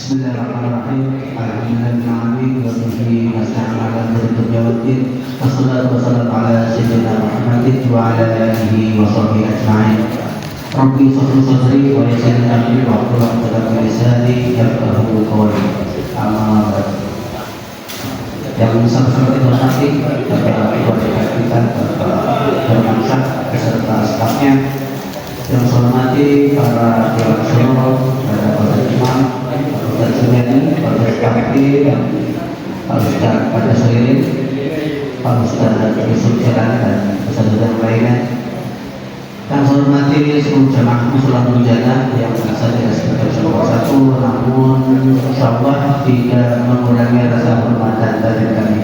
Bismillahirrahmanirrahim. Alhamdulillahirrahmanirrahim. Wa bihi nasta'inu ala umuri dunya waddin. Wassalatu wassalamu ala sayyidina Muhammadin wa ala alihi wa sahbihi ajma'in. Rabbi shrah sadri wa yassir li amri wahlul 'uqdatam min lisani yafqahu qawli. Amma ba'd. Yang sangat-sangat dihormati kepada keluarga kita, Bapak beserta stafnya, yang saya hormati para dewan syuro, para imam, Pak Juliani, Pak Kapti, Pak Ustaz pada Solirin, Pak Ustaz Yusuf Jalan dan saudara lainnya. Yang saya hormati seluruh jamaah Muslimin Jannah yang saja sebagai satu, namun insyaallah tidak mengurangi rasa hormat dan dari kami.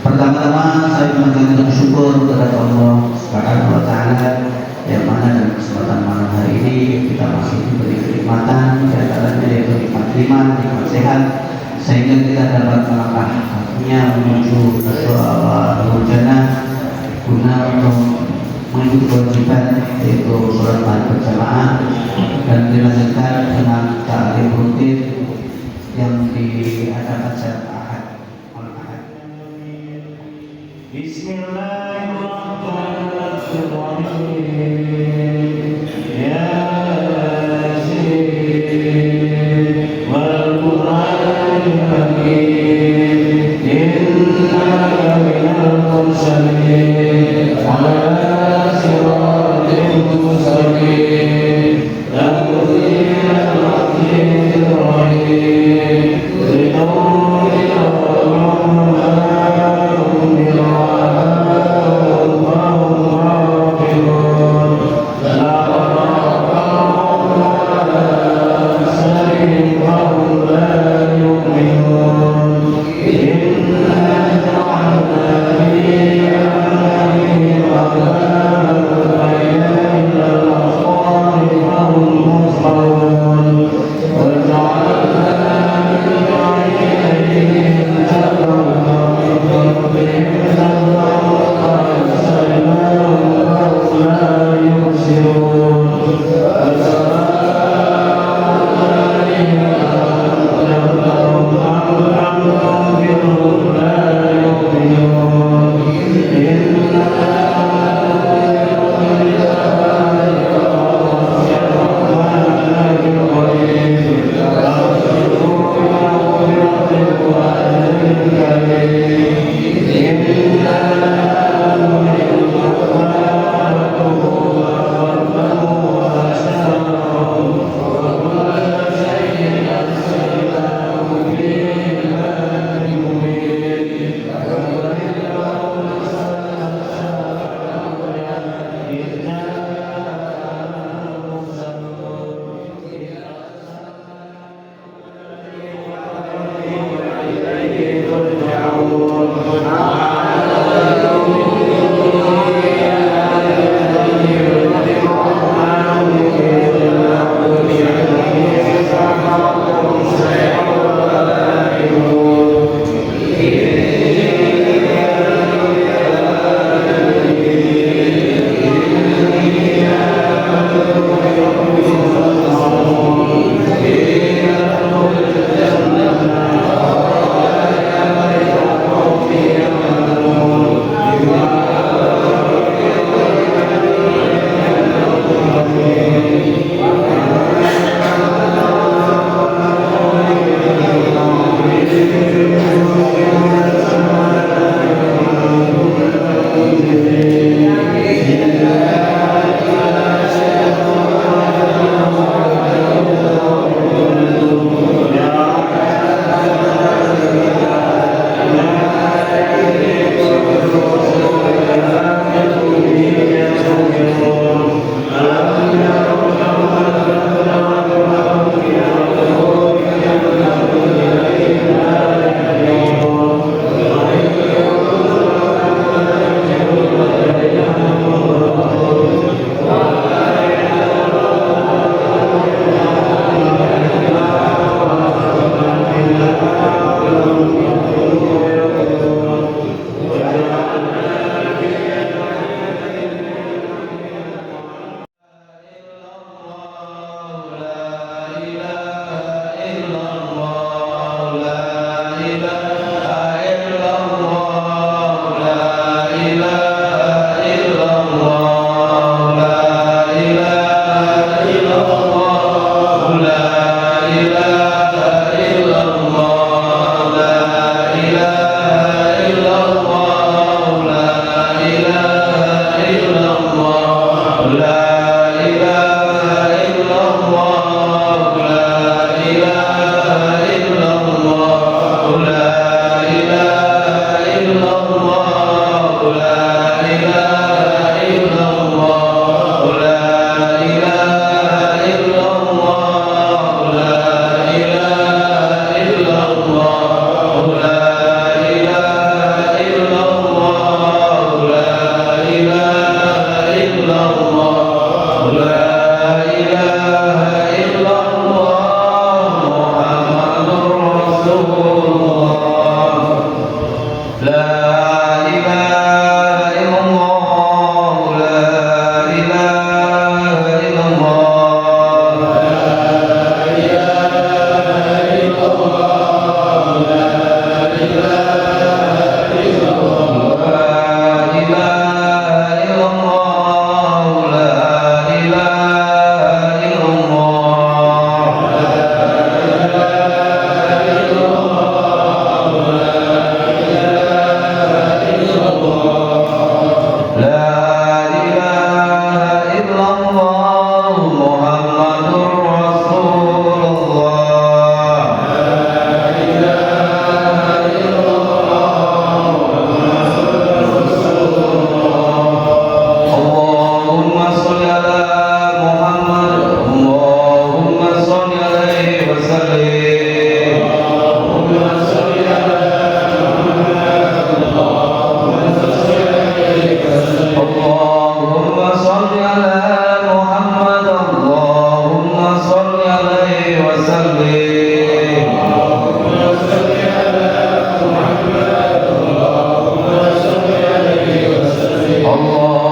Pertama-tama saya mengucapkan syukur kepada Allah Subhanahu wa taala yang mana dalam kesempatan malam hari ini kita masih diberi kenikmatan, di antaranya yaitu nikmat iman, nikmat sehat, sehingga kita dapat melangkah kakinya menuju surga Jannah guna untuk mengikuti kewajiban yaitu sholat maghrib berjamaah dan dilanjutkan dengan taklim rutin yang diadakan setiap Ahad. Bismillahirrahmanirrahim. Yasin wal Qur'anil Hakim innaka minal mursalin ala siratin mustaqim tanzilal azizir rahim liqaumin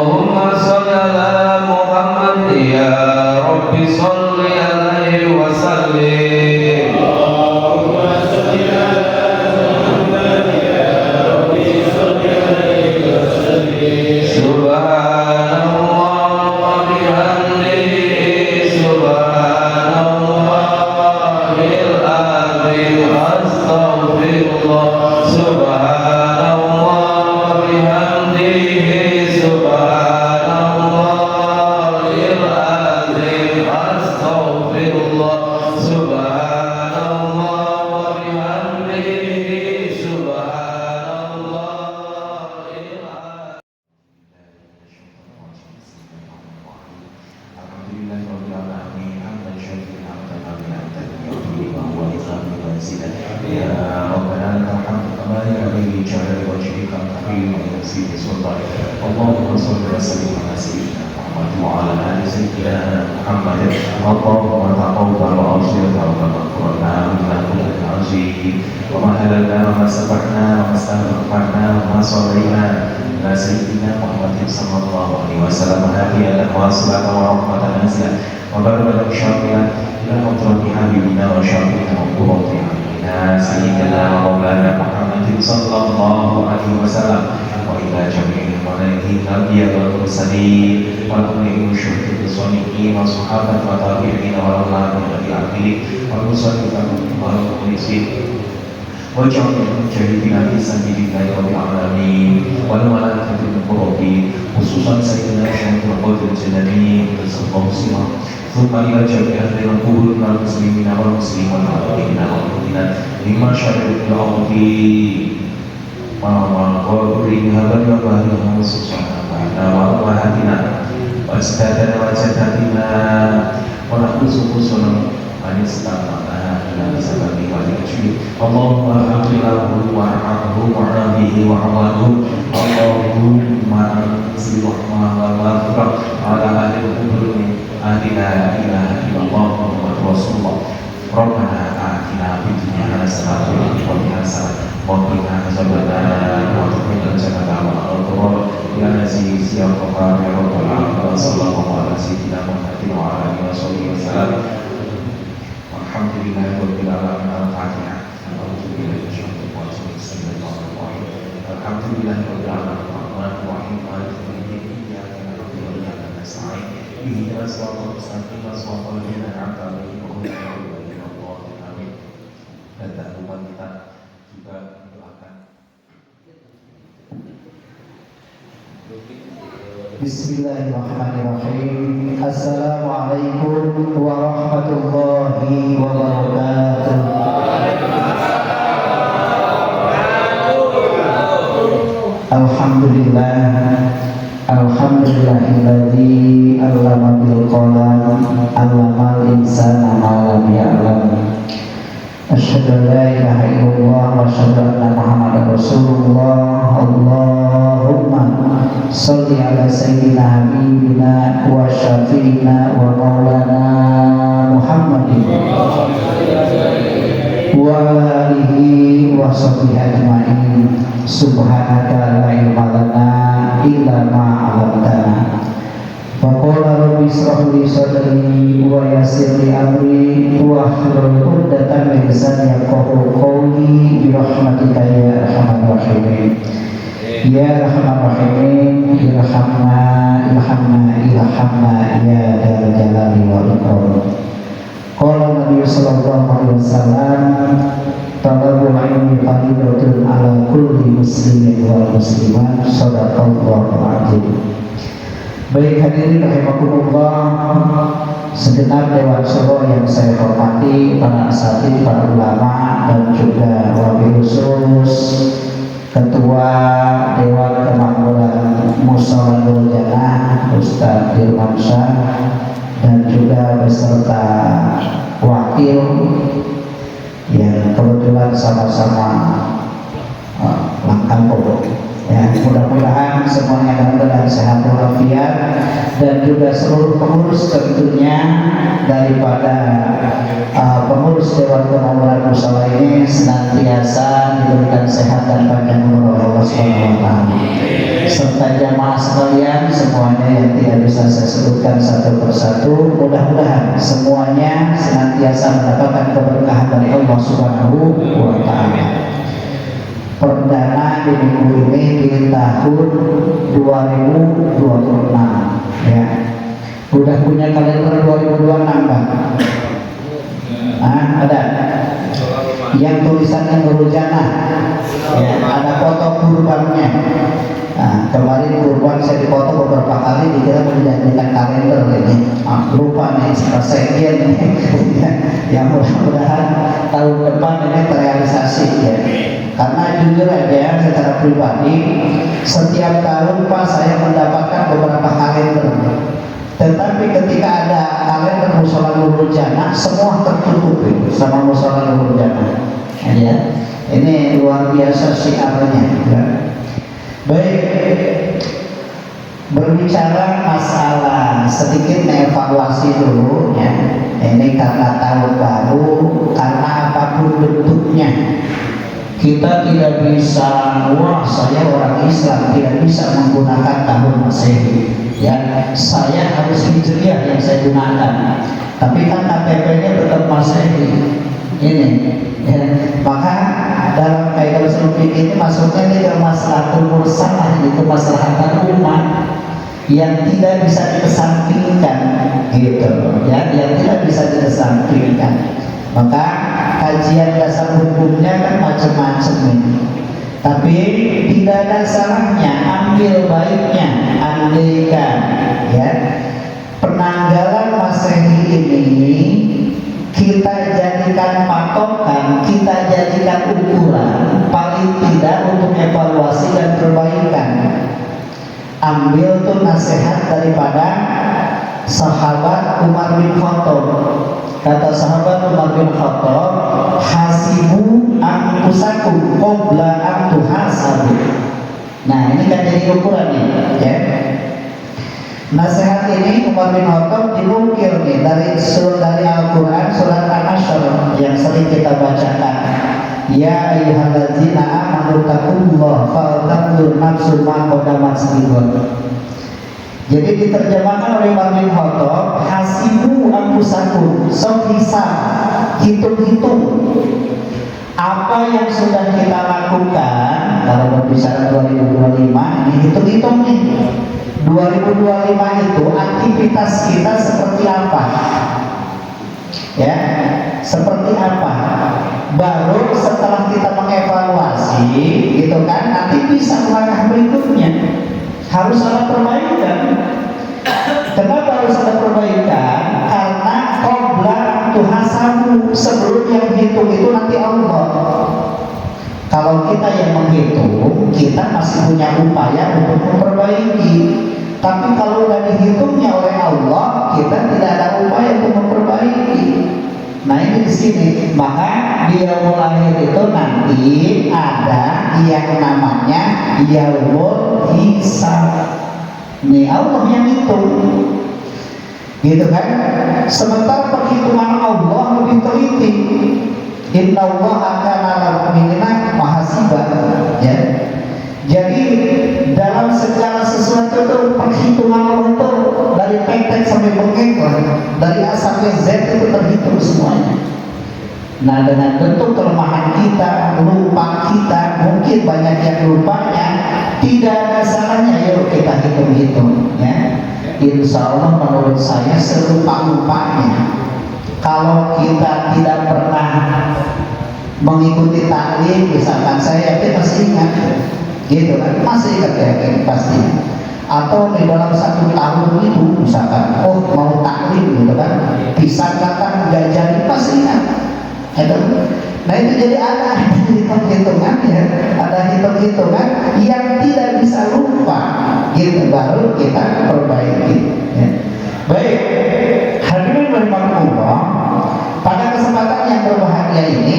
Allahumma sholli ala Muhammad ya Rabbi sholli alaihi wa sallim. Allahumma sholli ala Muhammad ya Rabbi sholli alaihi wa sallim. Subhanallah wa bihamdihi subhanallahil azim astaghfirullah. Subhanallah wa bihamdihi subhanallahil azim astaghfirullah. Subhanallah wa bihamdihi subhanallahil azim. اللهم صل وسلم على سيدنا محمد وعلى ال سيدنا محمد. اللهم تقبل اوصيتنا وتغفرنا منا كل عظيم وما هللنا وما سبحنا وما استغفرنا وما صلينا على سيدنا محمد صلى الله عليه وسلم هديا واصلة ورحمة نازلة وبركة شاملة إلى حضرة حبيبنا وشافينا وقرة عيننا سيدنا ومولانا محمد صلى الله عليه وسلم وإلى جميع الملائكة الأنبياء والمرسلين والأولياء والشهداء والصالحين والصحابة والتابعين والعلماء والعاملين والمصلين والمخلصين وجميع المجاهدين في سبيل الله رب العالمين والملائكة المقربين خصوصا سيدنا الشيخ القدر الجلالي صلى الله عليه وسلم ثم إلى جميع أهل القبور من المسلمين والمسلمين والمؤمنين والمؤمنات مما شرعوا في الأرض وقولوا هذا وبارك سبحانه وأمهاتنا وأجدادنا وجداتنا ونحفظ خصوصنا من استطعنا إلى سبب والإجماع. اللهم اغفر له وارحمه وعافه وعوضه. اللهم انزل رحمه ومغفرة على أهل القبور من أهل لا إله إلا الله محمد رسول الله. ربنا آتنا في الدنيا حسنة وفي الآخرة حسنة وقنا عذاب النار وادخلنا الجنة مع الأبرار يا عزيز يا غفار يا رب العالمين. صلى الله على سيدنا محمد وعلى آله وصحبه وسلم. الحمد لله رب العالمين. الفاتحة. أعوذ بالله من الشيطان الرجيم. بسم الله الرحمن الرحيم. الحمد لله رب العالمين الرحمن الرحيم مالك يوم الدين إياك نعبد وإياك نستعين اهدنا الصراط المستقيم صراط الذين أنعمت عليهم غير المغضوب عليهم ولا الضالين آمين. Dan tak lupa kita juga mendoakan. Bismillahirrahmanirrahim. Assalamualaikum warahmatullahi wabarakatuh. Alhamdulillah, alhamdulillahilladzi 'allama bil qalam 'allamal insana ma lam ya'lam. Asyhadu an la ilaha illallah wa asyhadu anna Muhammadar Rasulullah. Allahumma sholli ala sayyidina habibina wa syafiina wa maulana Muhammadin wa alihi wa sahbihi ajma'in. Subhanaka la ilma lana illa ma 'allamtana. Faqala rabbi ishrah li sadri wa yassir li amri wahlul 'uqdatam min lisani yafqahu qawli bi rahmatika ya arhamar rahimin. Ya arhamar rahimin, irhamna ya dzal jalali wal ikram. Qala Nabi sallallahu alaihi wasallam, talabul ilmi fardhatun ala kulli muslimin wal muslimat. Shadaqallahu azim. Baik hadirin rahimakumullah, segenap Dewan Suro yang saya hormati, para asatidz, para ulama, dan juga wabil khusus Ketua Dewan Kemakmuran Musyawarah Jannah Ustaz Dirmansyah, dan juga beserta wakil yang kebetulan sama-sama langkah pokok. Ya, mudah-mudahan semuanya dalam keadaan sehat walafiat dan juga seluruh pengurus tentunya daripada pengurus Dewan Kemakmuran Musala ini senantiasa diberikan sehat dan panjang umur oleh Allah Subhanahu wa taala. Serta jamaah sekalian semuanya yang tidak bisa saya sebutkan satu persatu, mudah-mudahan semuanya senantiasa mendapatkan keberkahan dari Allah Subhanahu wa taala. Perdana di minggu ini di tahun 2026 ya. Udah punya kalender 2026 Pak? Ada yang tulisannya Nurul-Jannah ya, ada foto kurbannya. Kemarin kurban saya dipoto beberapa kali dikira menjadikan kalender ini. Lupa nih sekjen ya, mudah-mudahan tahun depan ini terrealisasi ya. Karena jujur aja secara pribadi setiap tahun Pak saya mendapatkan beberapa kalender, tetapi ketika ada kalender Mushola Nurul-Jannah semua tertutup sama Mushola Nurul-Jannah ya. Ini luar biasa syiarnya ya. Baik, berbicara masalah sedikit evaluasi dulu ya. Ini karena tahun baru, karena apapun bentuknya kita tidak bisa, wah saya orang Islam tidak bisa menggunakan tahun Masehi ya, saya harus Hijriah yang saya gunakan, tapi kan KTP-nya tetap Masehi ini ya. Maka dalam kaidah usul fikih ini maksudnya ini maslahatul mursalah, itu maslahatan umat yang tidak bisa dikesampingkan gitu ya, yang tidak bisa dikesampingkan. Maka kajian dasar hukumnya kan macam-macam ini, tapi tidak ada salahnya ambil baiknya, andaikan ya penanggalan Masehi ini kita jadikan patokan, kita jadikan ukuran paling tidak untuk evaluasi dan perbaikan. Ambil tuh nasihat daripada sahabat Umar bin Khattab. Kata sahabat Umar bin Khattab, hasibu anfusakum qabla an tuhasabu. Nah ini kan jadi ukuran nih ya. Nasihat ini Umar bin Khattab dilukir nih dari Al-Quran surat An-Nasr yang sering kita bacakan. Ya ayyuhallazina amanu taqullaha faltanzur nafsum ma qaddamat lighad. Jadi diterjemahkan oleh Umar bin Khattab, hasibu anfusakum, sok hisab, hitung-hitung apa yang sudah kita lakukan. Kalau berbicara 2025 ini hitung-hitung nih 2025 itu aktivitas kita seperti apa ya, seperti apa. Baru setelah kita mengevaluasi gitu kan, nanti bisa melangkah berikutnya. Harus ada perbaikan. Kenapa harus ada perbaikan? Karena qabla tuhasabu, sebelum yang hitung itu nanti Allah. Kalau kita yang menghitung, kita masih punya upaya untuk memperbaiki. Tapi kalau sudah dihitungnya oleh Allah, kita tidak ada upaya untuk memperbaiki. Nah ini di sini, maka di yaumul akhir itu nanti ada yang namanya yaumul hisab. Ini Allah yang hitung, gitu kan? Sementara perhitungan Allah lebih teliti. Inna Allah akan ala mu'minina mahasiba ya. Jadi dalam segala sesuatu itu perhitungan Allah itu dari tek-tek sampai bengkek, dari A sampai Z itu terhitung semuanya. Nah dengan bentuk kelemahan kita, lupa kita, mungkin banyak yang lupanya, tidak ada salahnya yuk kita hitung-hitung ya. Insya Allah menurut saya selupa-lupanya, kalau kita tidak pernah mengikuti taklim, misalkan saya yakin masih ingat gitu kan, masih ingat ya pasti. Atau di dalam 1 tahun itu misalkan, oh mau taklim gitu kan, bisa katakan nggak jadi, pasti ingat gitu. Nah itu jadi ada hitung-hitungan ya, ada hitung-hitungan yang tidak bisa lupa gitu, baru kita perbaiki ya. Baik, hadirin rahimakumullah, pada kesempatan yang berbahagia ini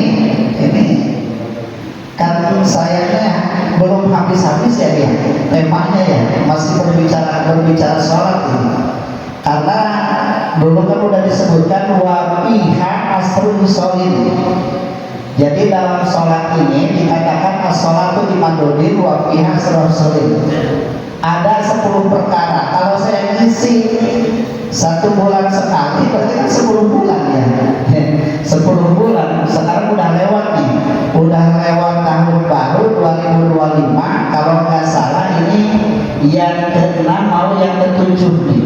kan sayangnya belum habis-habis ya dia temanya ya, masih berbicara sholat ini. Karena dulu kan udah disebutkan wa fiha asrul sholin. Jadi dalam sholat ini dikatakan as-sholatu imadudin wa fiha asrul sholin. Ada 10 perkara. Kalau saya ngisi 1 bulan sekali berarti kan 10 bulan ya. 10 bulan. Sekarang udah lewat nih. Udah lewat tahun baru 2025. Kalau nggak salah ini yang ke-6 mau yang ke-7 nih.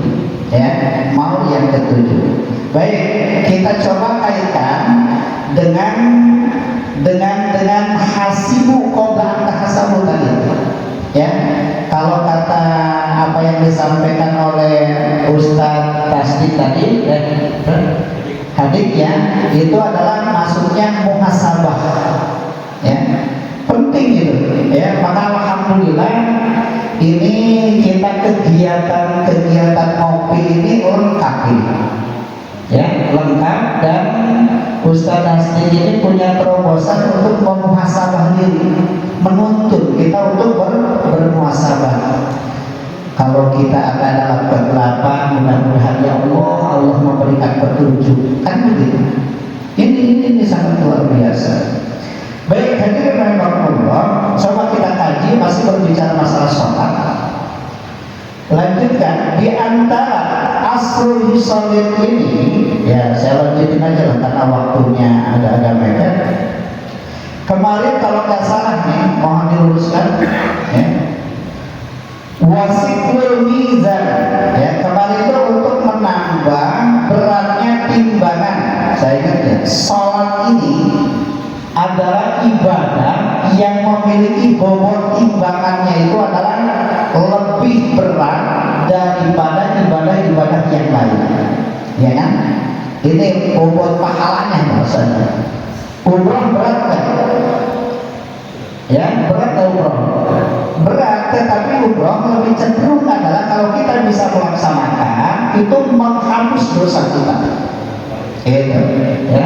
Ya, mau yang ke-7. Baik, kita coba kaitkan dengan hasibu qabla tahasabu tadi. Ya, kalau kata apa yang disampaikan oleh Ustadz Tasdik tadi, Hadik ya, itu adalah maksudnya muhasabah. Ya, penting gitu. Ya, maka alhamdulillah ini kita kegiatan ngopi ini lengkap ini. Ya, lengkap, dan Ustadz Tasdik ini punya terobosan untuk memuhasabah diri, menuntut kita untuk bermuhasabah. Kalau kita akan dalam kegelapan, mudah-mudahan ya Allah memberikan petunjuk, kan begitu. Ini sangat luar biasa. Baik, hadirin rahimakumullah, coba kita kaji, masih berbicara masalah sholat. Lanjutkan, di antara asrul sholin ini, ya saya lanjutin aja lah karena waktunya agak mepet. Kemarin kalau nggak salah nih, mohon diluruskan, ya. Wasiqul mizan, ya, kemarin itu untuk menambah beratnya timbangan. Saya ingat ya, sholat ini adalah ibadah yang memiliki bobot timbangannya itu adalah lebih berat daripada ibadah-ibadah yang lain, ya kan? Ini bobot pahalanya maksudnya. Umroh berat kan? Ya, berat atau umroh? Berat, tetapi umroh lebih cenderung adalah kalau kita bisa melaksanakan itu menghapus dosa kita. Itu, ya.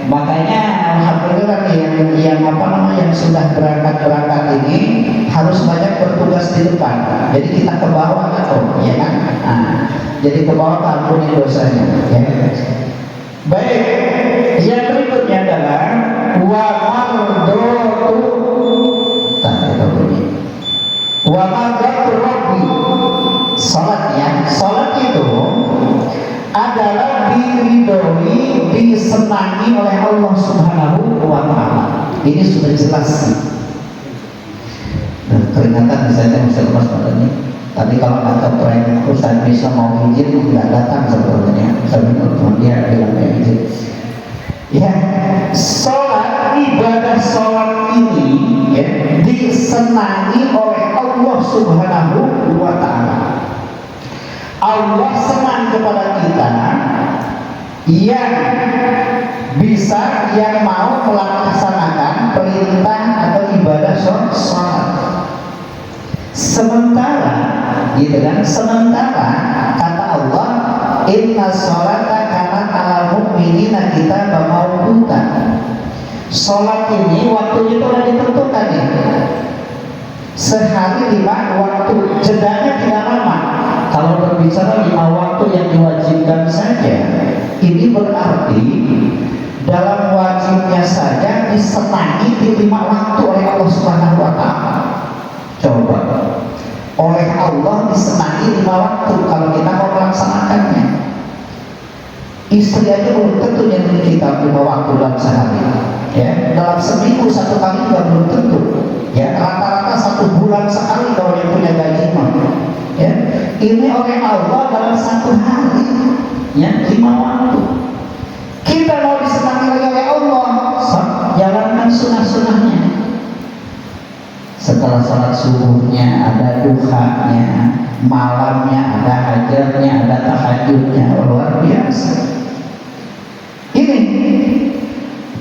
Makanya alhamdulillah yang sudah berangkat ini harus banyak bertugas di depan. Jadi kita ke bawah atau, ya kan? Nah, jadi ke bawah ampuni dosanya. Ya. Baik, yang berikutnya adalah wa mardatu. Wa mardatu rabbi. Salat ya, salat itu adalah diridhoi, disenangi oleh Allah Subhanahu wa Ta'ala. Ini sudah jelas. Keringatan misalnya Ustaz Mas ini. Tadi kalau kata prank Ustaz bisa mau izin nggak datang sebetulnya. Sebetulnya dia bilang kayak izin. Ya, sholat, ibadah sholat ini ya, disenangi oleh Allah Subhanahu wa Ta'ala. Allah senang kepada kita yang bisa, yang mau melaksanakan perintah atau ibadah sholat. Sementara, gitu kan? Sementara kata Allah, inna sholata kanat alal mu'minina kitaban mawquta. Sholat ini waktunya itu sudah ditentukan ya. Sehari 5 waktu, jedanya tidak lama. Kalau berbicara 5 waktu yang diwajibkan saja, ini berarti dalam wajibnya saja disenangi di 5 waktu oleh Allah Subhanahu wa Ta'ala. Coba, oleh Allah disenangi 5 waktu kalau kita mau melaksanakannya. Istri aja belum tentu yang kita 5 waktu dalam sehari. Ya, dalam seminggu 1 kali juga belum tentu. Ya, rata-rata 1 bulan sekali kalau yang punya gaji mah. Ya, ini oleh Allah dalam 1 hari, ya 5 waktu. Kita mau disenangi lagi oleh Allah, jalankan sunnah-sunnahnya. Setelah sholat subuhnya ada duhanya, malamnya ada hajarnya, ada tahajudnya, luar biasa. Ini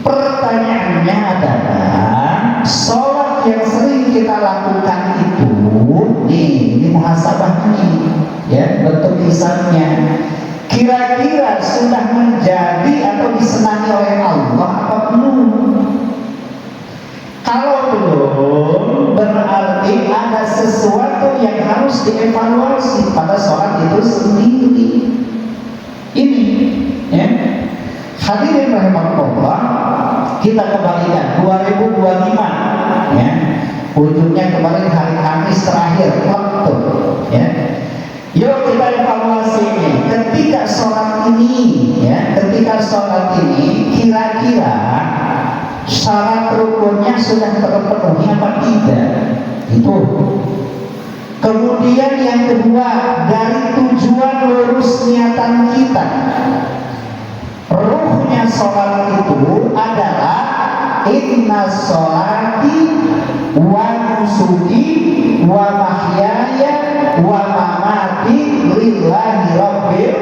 pertanyaannya adalah sholat yang sering kita lakukan itu, ini muhasabah nih, ya bentuk hisabnya. Kira-kira sudah menjadi atau disenangi oleh Allah apa belum? Kalau belum, berarti ada sesuatu yang harus dievaluasi pada sholat itu sendiri. ujungnya kemarin hari Kamis terakhir waktu ya. Yuk kita evaluasi ini. Ketika sholat ini ya, ketika sholat ini kira-kira syarat rukunnya sudah terpenuhi apa tidak? Itu. Kemudian yang kedua, dari tujuan lurus niatan kita, ruhnya sholat itu adalah inna sholati wa nusuki wa mahyaya wa mamati lillahi rabbil.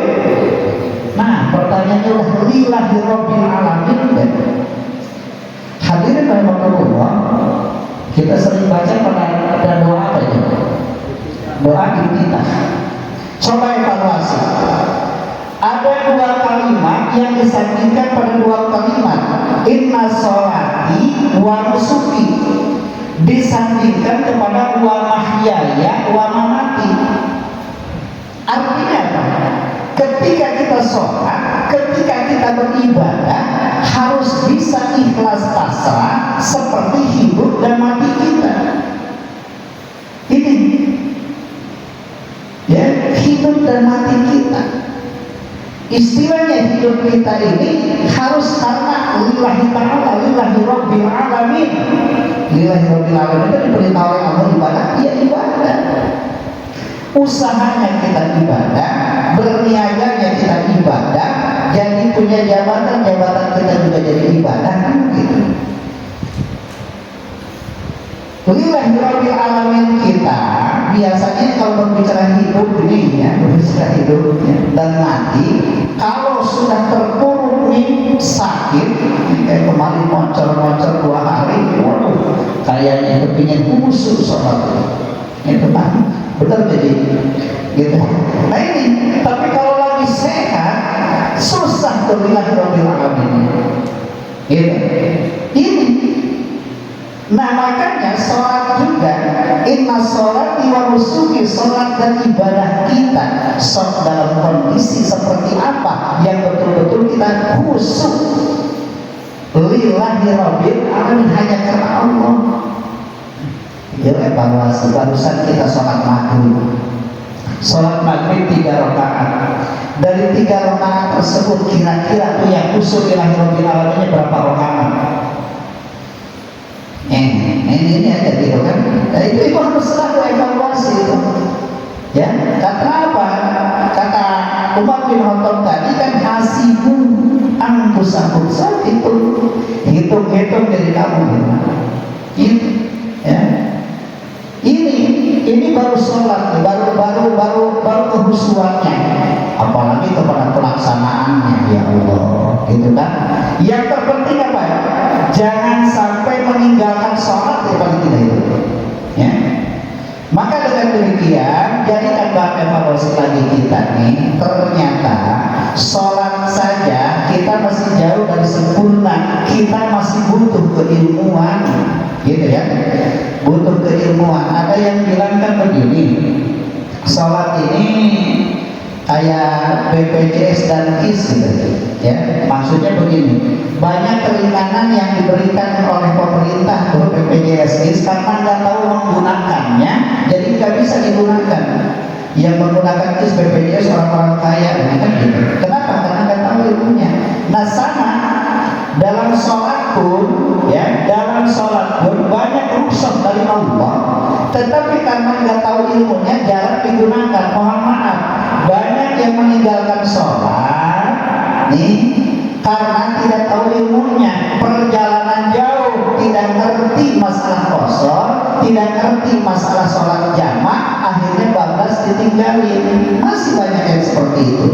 Nah, pertanyaannya udah lillahi rabbil alamin kan? Hadirin rahimakumullah, kita sering baca pada doa apa ya? Doa kita. Coba evaluasi. Ada dua kalimat yang disandingkan pada dua kalimat. Inna sholati wa nusuki disandingkan kepada wa mahyaya wa mamati. Artinya apa? Ketika kita sholat, ketika kita beribadah, harus bisa ikhlas pasrah seperti hidup dan mati kita. Ini ya, hidup dan mati kita. Istilahnya hidup kita ini harus karena lillahi ta'ala, lillahi rabbil alamin. Lillahi rabbil alamin itu diperintah oleh Allah ibadah, ya ibadah. Usahanya kita ibadah, berniaganya kita ibadah, jadi punya jabatan kita juga jadi ibadah kan gitu. Lillahi rabbil alamin kita biasanya kalau berbicara hidup ini ya, berbicara hidupnya dan mati, kalau sudah terpuruk nih sakit, kayak kemarin moncor-moncor 2 hari, waduh, kayaknya kepingin kusuk sholat itu kan, betul jadi gitu. Nah ini, tapi kalau lagi sehat, susah tuh lillahi rabbil alamin gitu. Ini. Nah makanya sholat juga, inna sholati wa nusuki, sholat dan ibadah kita sholat dalam kondisi seperti apa yang betul-betul kita khusyuk lillahi rabbil alamin, hanya karena Allah. Ya evaluasi, barusan kita sholat maghrib. Sholat maghrib 3 rakaat. Dari 3 rakaat tersebut kira-kira tuh yang khusyuk lillahi rabbil alaminnya berapa rakaat? Ini aja gitu kan. Nah, itu harus selalu evaluasi itu. Ya, kata apa? Kata Umar bin Khattab tadi kan hasibu anfusakum, itu hitung dari kamu. Gitu. Ya. Ini baru sholat, baru kehusuannya, apalagi kepada pelaksanaannya ya Allah, gitu kan. Yang terpenting apa ya? Jangan sampai meninggalkan sholat ya paling tidak itu. Ya. Maka dengan demikian, jadikan bahan evaluasi lagi kita nih. Ternyata sholat saja kita masih jauh dari sempurna. Kita masih butuh keilmuan, gitu ya. Butuh keilmuan. Ada yang bilang kan begini, sholat ini kayak BPJS dan KIS gitu ya. Maksudnya begini, banyak keringanan yang diberikan oleh pemerintah untuk BPJS KIS karena nggak tahu menggunakannya, jadi nggak bisa digunakan. Yang menggunakan KIS BPJS orang-orang kaya, kan gitu. Kenapa? Karena nggak tahu ilmunya. Nah sama dalam sholat pun, ya, dalam sholat pun banyak rukhsah dari Allah, tetapi karena nggak tahu ilmunya jarang digunakan. Mohon maaf, banyak yang meninggalkan sholat nih karena tidak tahu ilmunya. Perjalanan jauh, tidak ngerti masalah qashar, tidak ngerti masalah sholat jamaah, akhirnya bablas ditinggalin. Masih banyak yang seperti itu.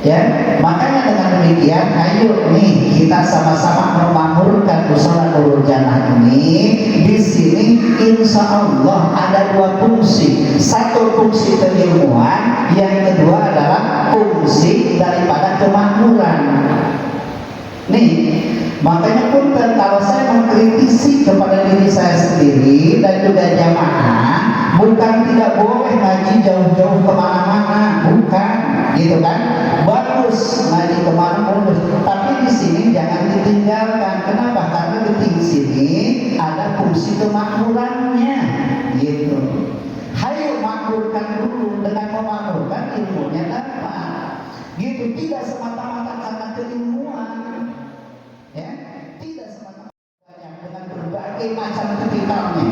Ya, makanya dengan demikian, ayo nih kita sama-sama memakmurkan usaha Nurul Jannah ini. Di sini insya Allah ada 2 fungsi. Satu fungsi keilmuan, yang kedua adalah fungsi daripada kemakmuran. Nih, makanya pun kalau saya mengkritisi kepada diri saya sendiri dan juga jamaah, bukan tidak boleh ngaji jauh-jauh kemana-mana, bukan, gitu kan? Bagus ngaji kemana-mana, tapi di sini jangan ditinggalkan. Kenapa? Karena di sini ada fungsi kemakmurannya. tidak semata-mata karena keilmuan, ya, tidak semata-mata dengan berbagai macam tipikalnya.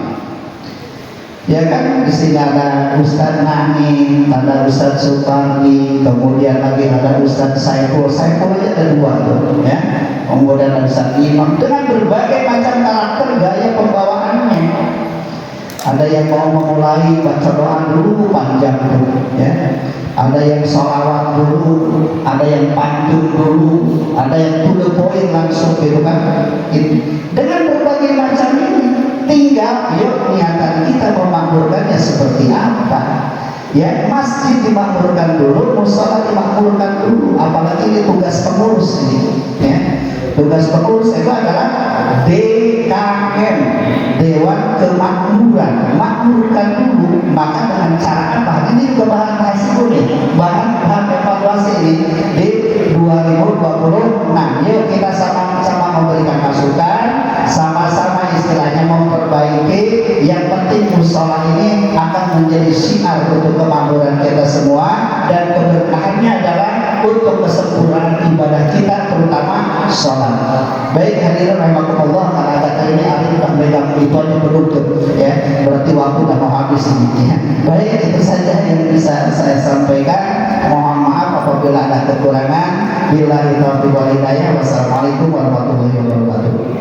Ya kan, di sini ada Ustadz Nani, ada Ustadz Supardi, kemudian lagi ada Ustadz Saiful aja ada 2 tuh, ya. Kemudian ada Ustadz Imam dengan berbagai macam karakter gaya pembawaannya. Ada yang mau memulai baca doa dulu panjang tuh, ya. Ada yang sholawat dulu, ada yang pantun dulu, ada yang to the point langsung gitu kan. Dengan berbagai macam ini, tinggal yuk niatan kita memakmurkannya seperti apa. Ya, masjid dimakmurkan dulu, musola dimakmurkan dulu, apalagi ini tugas pengurus ini, ya. Tugas pengurus itu adalah DKM, Dewan Kemakmuran, makmurkan dulu. Maka dengan cara apa? Ini juga bahan hasil nih, bahan evaluasi ini di 2026. Yuk kita sama-sama memberikan masukan, sama-sama istilahnya memperbaiki. Yang penting musola ini akan menjadi sinar untuk kemakmuran kita semua, dan keberkahannya adalah untuk kesempurnaan ibadah kita, terutama sholat. Baik hadirin rahimakumullah, karena kata ini Ali sudah memegang itu aja penutup, ya, berarti waktu sudah mau habis ini, ya. Baik, itu saja yang bisa saya sampaikan. Mohon maaf apabila ada kekurangan. Billahi taufiq wal hidayah. Wassalamualaikum warahmatullahi wabarakatuh.